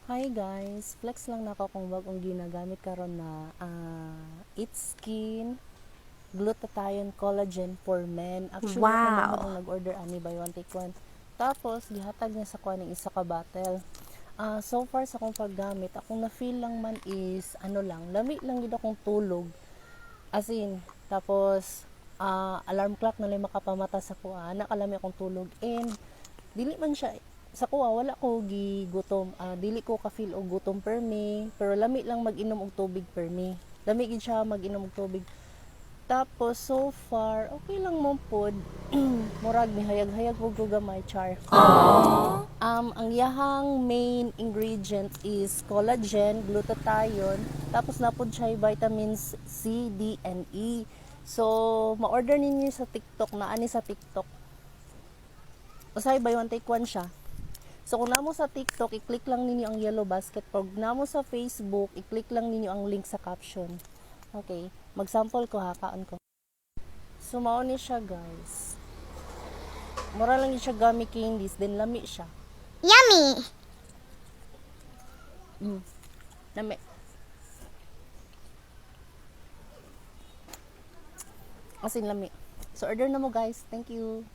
Hi guys, flex lang nako kung bagong ginagamit karon na It's Skin Glutathione Collagen for Men. Actually ako naman ang Wow! nag-order ani buy one take one. Tapos gihatag niya sa kuan ng isa ka bottle. So far sa akong paggamit, akong na feel lang man is ano lang, lami lang gid akong tulog. As in, tapos alarm clock na lang makapamata sa kuha, nakalami akong tulog and dili man siya sa kuha wala ko gigutom, dili ko ka feel og gutom per me, pero lami lang mag-inom og tubig per me, lami gid siya mag-inom og tubig. Tapos so far okay lang mo pod. Murag ni hayag-hayag og gamay char. Ang yahang main ingredient is collagen, glutathione, tapos napod siya vitamins C, D, and E. So, ma-order ninyo sa TikTok, na ani sa TikTok. Usay buy one take one siya. So kung namo sa TikTok, i-click lang ninyo ang yellow basket. Pag namo sa Facebook, i-click lang ninyo ang link sa caption. Okay, mag-sample ko ha, kaon ko. So mao ni siya guys. Mura lang siya gummy candies, then lami siya. Yummy! Lami. As in lami. So order na mo guys. Thank you.